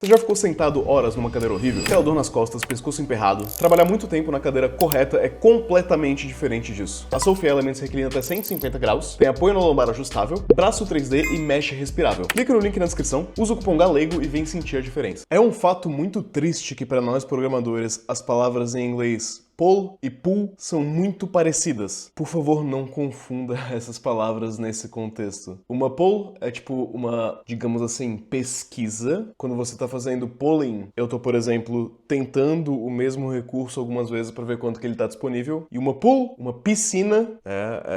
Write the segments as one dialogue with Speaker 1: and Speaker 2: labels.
Speaker 1: Você já ficou sentado horas numa cadeira horrível? Aquela dor nas costas, pescoço emperrado? Trabalhar muito tempo na cadeira correta é completamente diferente disso. A Sofia Elements reclina até 150 graus, tem apoio na lombar ajustável, braço 3D e mesh respirável. Clica no link na descrição, usa o cupom GALEGO e vem sentir a diferença. É um fato muito triste que para nós programadores as palavras em inglês pull e pull são muito parecidas. Por favor, não confunda essas palavras nesse contexto. Uma pull é tipo uma, digamos assim, pesquisa. Quando você está fazendo pulling, eu tô, por exemplo, tentando o mesmo recurso algumas vezes para ver quanto que ele está disponível. E uma pull, uma piscina,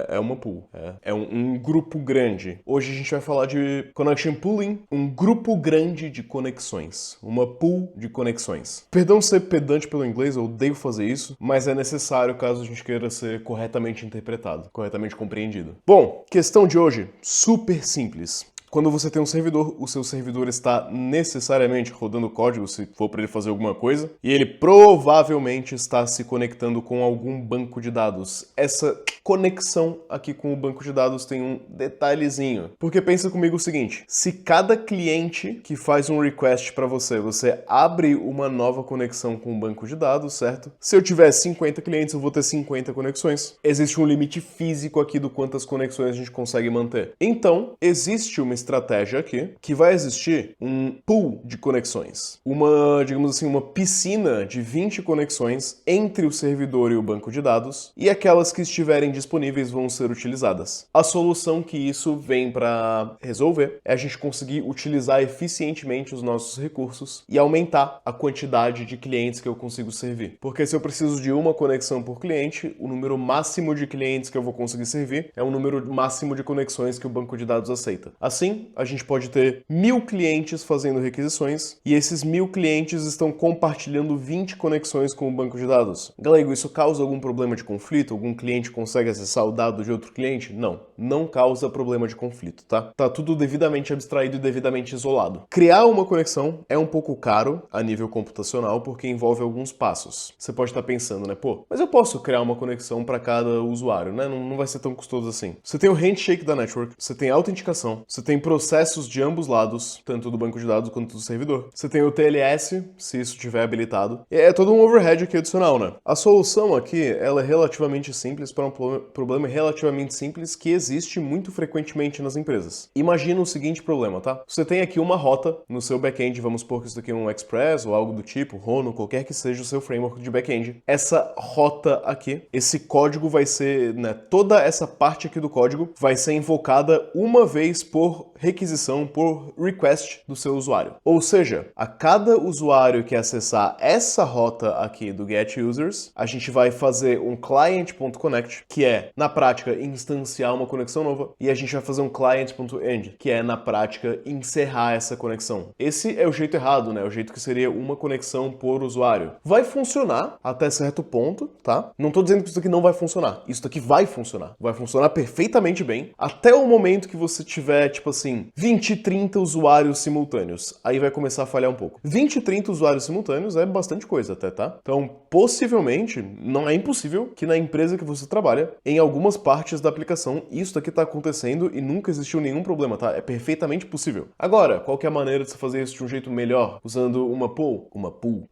Speaker 1: é uma pull. É um grupo grande. Hoje a gente vai falar de connection pooling, um grupo grande de conexões. Uma pool de conexões. Perdão ser pedante pelo inglês, eu odeio fazer isso, mas é necessário caso a gente queira ser corretamente interpretado, corretamente compreendido. Bom, questão de hoje, super simples. Quando você tem um servidor, o seu servidor está necessariamente rodando código, se for para ele fazer alguma coisa, e ele provavelmente está se conectando com algum banco de dados. Essa conexão aqui com o banco de dados tem um detalhezinho. Porque pensa comigo o seguinte, se cada cliente que faz um request para você abre uma nova conexão com o banco de dados, certo? Se eu tiver 50 clientes, eu vou ter 50 conexões. Existe um limite físico aqui do quantas conexões a gente consegue manter. Então, existe uma estratégia aqui que vai existir um pool de conexões. Uma, digamos assim, uma piscina de 20 conexões entre o servidor e o banco de dados, e aquelas que estiverem disponíveis vão ser utilizadas. A solução que isso vem para resolver é a gente conseguir utilizar eficientemente os nossos recursos e aumentar a quantidade de clientes que eu consigo servir. Porque se eu preciso de uma conexão por cliente, o número máximo de clientes que eu vou conseguir servir é o número máximo de conexões que o banco de dados aceita. Assim, a gente pode ter 1000 clientes fazendo requisições e esses 1000 clientes estão compartilhando 20 conexões com o banco de dados. Galego, isso causa algum problema de conflito? Algum cliente consegue acessar o dado de outro cliente? Não, não causa problema de conflito, tá? Tá tudo devidamente abstraído e devidamente isolado. Criar uma conexão é um pouco caro a nível computacional porque envolve alguns passos. Você pode estar pensando, né? Pô, mas eu posso criar uma conexão para cada usuário, né? Não vai ser tão custoso assim. Você tem o handshake da network, você tem a autenticação, você tem processos de ambos lados, tanto do banco de dados quanto do servidor. Você tem o TLS, se isso estiver habilitado. E é todo um overhead aqui adicional, né? A solução aqui, ela é relativamente simples para um problema relativamente simples que existe muito frequentemente nas empresas. Imagina o seguinte problema, tá? Você tem aqui uma rota no seu back-end, vamos supor que isso daqui é um Express ou algo do tipo, Rono, qualquer que seja o seu framework de back-end. Essa rota aqui, esse código vai ser, né, toda essa parte aqui do código vai ser invocada uma vez por requisição, por request do seu usuário. Ou seja, a cada usuário que acessar essa rota aqui do getUsers, a gente vai fazer um client.connect, que é, na prática, instanciar uma conexão nova, e a gente vai fazer um client.end, que é, na prática, encerrar essa conexão. Esse é o jeito errado, né? O jeito que seria uma conexão por usuário. Vai funcionar até certo ponto, tá? Não tô dizendo que isso aqui não vai funcionar. Isso daqui vai funcionar. Vai funcionar perfeitamente bem, até o momento que você tiver, tipo assim, 20, 30 usuários simultâneos. Aí vai começar a falhar um pouco. 20, 30 usuários simultâneos é bastante coisa até, tá? Então, possivelmente, não é impossível que na empresa que você trabalha, em algumas partes da aplicação, isso daqui tá acontecendo e nunca existiu nenhum problema, tá? É perfeitamente possível. Agora, qual que é a maneira de você fazer isso de um jeito melhor? Usando uma pool? Uma pool.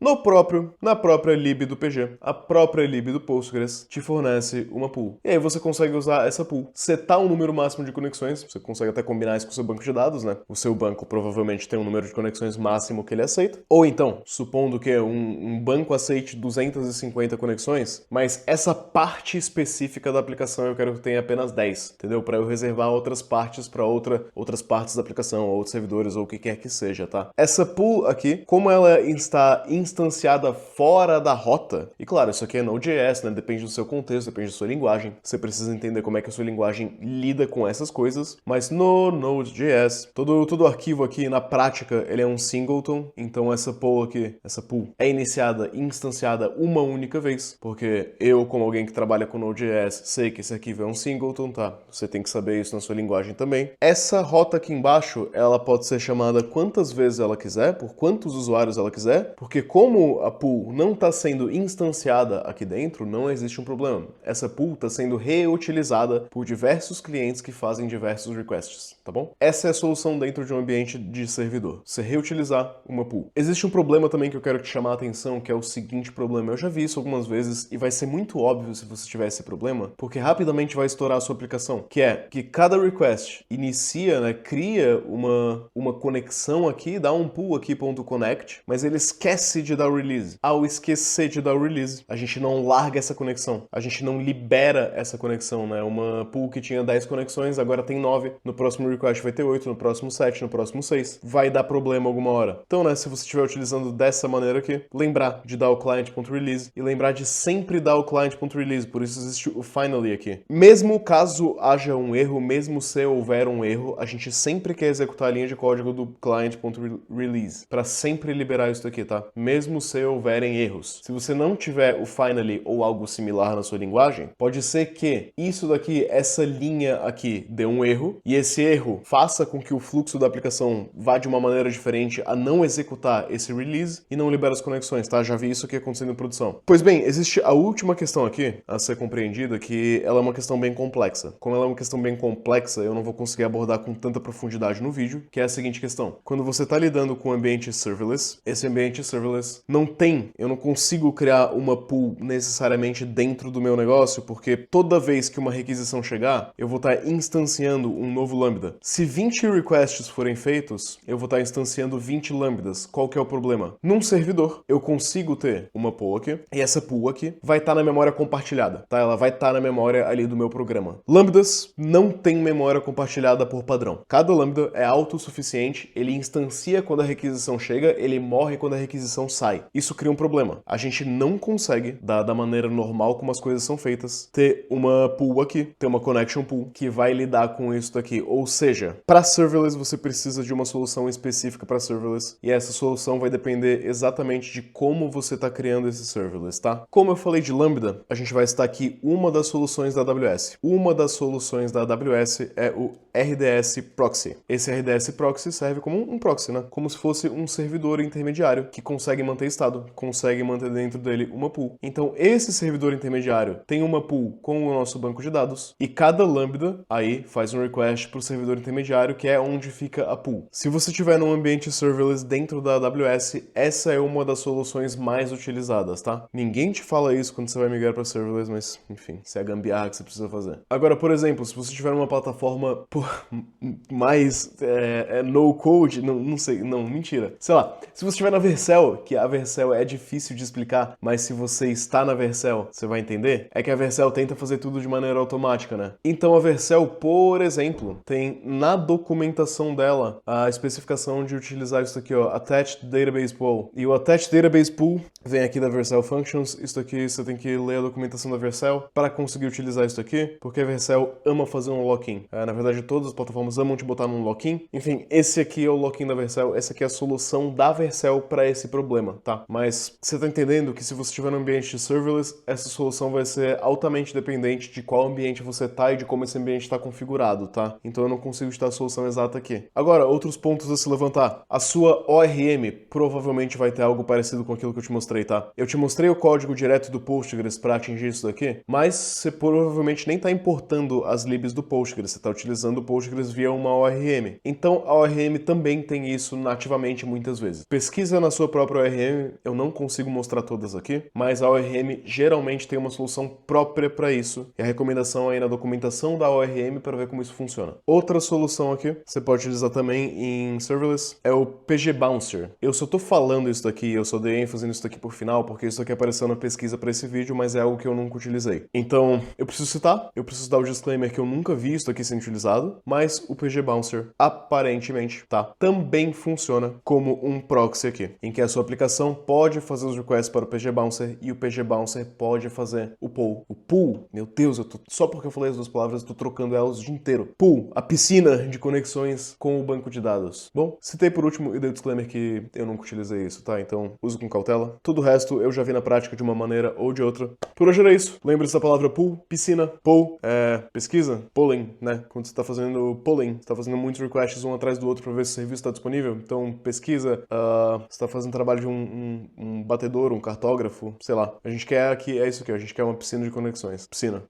Speaker 1: Na própria lib do PG. A própria lib do Postgres te fornece uma pool. E aí você consegue usar essa pool. Setar um número máximo de conexões, você consegue até combinar isso com o seu banco de dados, né? O seu banco provavelmente tem um número de conexões máximo que ele aceita. Ou então, supondo que um banco aceite 250 conexões, mas essa parte específica da aplicação eu quero que tenha apenas 10, entendeu? Para eu reservar outras partes para outras partes da aplicação, ou outros servidores, ou o que quer que seja, tá? Essa pool aqui, como ela está instanciada fora da rota, e claro, isso aqui é Node.js, né? Depende do seu contexto, depende da sua linguagem, você precisa entender como é que a sua linguagem lida com essas coisas, mas no Node.js, todo arquivo aqui, na prática, ele é um singleton, então essa pool aqui, essa pool, é iniciada e instanciada uma única vez, porque eu, como alguém que trabalha com Node.js, sei que esse arquivo é um singleton, tá? Você tem que saber isso na sua linguagem também. Essa rota aqui embaixo, ela pode ser chamada quantas vezes ela quiser, por quantos usuários ela quiser, porque como a pool não está sendo instanciada aqui dentro, não existe um problema. Essa pool está sendo reutilizada por diversos clientes que fazem diversos requests, tá bom? Essa é a solução dentro de um ambiente de servidor, você reutilizar uma pool. Existe um problema também que eu quero te chamar a atenção, que é o seguinte problema. Eu já vi isso algumas vezes e vai ser muito óbvio se você tiver esse problema, porque rapidamente vai estourar a sua aplicação, que é que cada request inicia, né, cria uma conexão aqui, dá um pool aqui .connect, mas ele esquece de dar o release. Ao esquecer de dar o release, a gente não larga essa conexão, a gente não libera essa conexão, né? Uma pool que tinha 10 conexões, agora tem 9, no próximo request vai ter 8, no próximo 7, no próximo 6. Vai dar problema alguma hora. Então, né, se você estiver utilizando dessa maneira aqui, lembrar de dar o client.release e lembrar de sempre dar o client.release, por isso existe o finally aqui. Mesmo caso haja um erro, mesmo se houver um erro, a gente sempre quer executar a linha de código do client.release, para sempre liberar isso daqui, tá? Mesmo se houverem erros. Se você não tiver o finally ou algo similar na sua linguagem, pode ser que isso daqui, essa linha aqui, dê um erro, e esse erro faça com que o fluxo da aplicação vá de uma maneira diferente a não executar esse release e não libera as conexões, tá? Já vi isso aqui acontecendo em produção. Pois bem, existe a última questão aqui a ser compreendida, que ela é uma questão bem complexa. Como ela é uma questão bem complexa, eu não vou conseguir abordar com tanta profundidade no vídeo, que é a seguinte questão. Quando você está lidando com um ambiente serverless, esse ambiente serverless eu não consigo criar uma pool necessariamente dentro do meu negócio, porque toda vez que uma requisição chegar, eu vou estar instanciando um novo lambda. Se 20 requests forem feitos, eu vou estar instanciando 20 lambdas. Qual que é o problema? Num servidor, eu consigo ter uma pool aqui, e essa pool aqui vai estar na memória compartilhada, tá? Ela vai estar na memória ali do meu programa. Lambdas não tem memória compartilhada por padrão. Cada lambda é autossuficiente, ele instancia quando a requisição chega, ele morre quando a requisição sai. Isso cria um problema. A gente não consegue, da maneira normal como as coisas são feitas, ter uma pool aqui, ter uma connection pool que vai lidar com isso daqui. Ou seja, para serverless você precisa de uma solução específica para serverless, e essa solução vai depender exatamente de como você está criando esse serverless, tá? Como eu falei de Lambda, a gente vai citar aqui uma das soluções da AWS. Uma das soluções da AWS é o RDS Proxy. Esse RDS Proxy serve como um proxy, né? Como se fosse um servidor intermediário que consegue manter estado, consegue manter dentro dele uma pool. Então, esse servidor intermediário tem uma pool com o nosso banco de dados e cada Lambda aí faz um request para o servidor intermediário, que é onde fica a pool. Se você estiver num ambiente serverless dentro da AWS, essa é uma das soluções mais utilizadas, tá? Ninguém te fala isso quando você vai migrar para serverless, mas, enfim, isso é a gambiarra que você precisa fazer. Agora, por exemplo, se você tiver uma plataforma mais no-code, não sei, não, mentira. Sei lá, se você estiver na Vercel, que a Vercel é difícil de explicar, mas se você está na Vercel, você vai entender, é que a Vercel tenta fazer tudo de maneira automática, né? Então a Vercel, por exemplo, tem na documentação dela a especificação de utilizar isso aqui, ó, Attached Database Pool. E o Attached Database Pool vem aqui da Vercel Functions. Isso aqui você tem que ler a documentação da Vercel para conseguir utilizar isso aqui, porque a Vercel ama fazer um lock-in. Na verdade, todas as plataformas amam te botar num lock-in. Enfim, esse aqui é o lock-in da Vercel, essa aqui é a solução da Vercel para esse problema, tá? Mas você tá entendendo que se você estiver no ambiente serverless, essa solução vai ser altamente dependente de qual ambiente você tá e de como esse ambiente está configurado, tá? Então eu não consigo te dar a solução exata aqui. Agora, outros pontos a se levantar. A sua ORM provavelmente vai ter algo parecido com aquilo que eu te mostrei, tá? Eu te mostrei o código direto do Postgres para atingir isso daqui, mas você provavelmente nem tá importando as libs do Postgres, você tá utilizando o Postgres via uma ORM. Então a ORM também tem isso nativamente muitas vezes. Pesquisa na sua própria ORM, eu não consigo mostrar todas aqui, mas a ORM geralmente tem uma solução própria para isso, e a recomendação aí na documentação da ORM para ver como isso funciona. Outra solução aqui, você pode utilizar também em serverless, é o PG Bouncer. Eu só tô falando isso daqui, eu só dei ênfase nisso daqui por final, porque isso aqui apareceu na pesquisa para esse vídeo, mas é algo que eu nunca utilizei. Então, eu preciso citar, eu preciso dar o disclaimer que eu nunca vi isso aqui sendo utilizado, usado, mas o PG Bouncer, aparentemente, tá, também funciona como um proxy aqui, em que a sua aplicação pode fazer os requests para o PG Bouncer e o PG Bouncer pode fazer o pull. O pull, meu Deus, só porque eu falei as duas palavras, eu tô trocando elas o dia inteiro. Pull, a piscina de conexões com o banco de dados. Bom, citei por último e dei o disclaimer que eu nunca utilizei isso, tá? Então, uso com cautela. Tudo o resto eu já vi na prática de uma maneira ou de outra. Por hoje era isso. Lembre-se da palavra pull, piscina, pull, pesquisa, polling, né? Quando você tá fazendo polling, você tá fazendo muitos requests um atrás do outro para ver se o serviço está disponível. Então, pesquisa, você tá fazendo trabalho de um batedor, um cartógrafo, sei lá. A gente quer aqui, é isso aqui, a gente quer uma piscina de conexões. Piscina.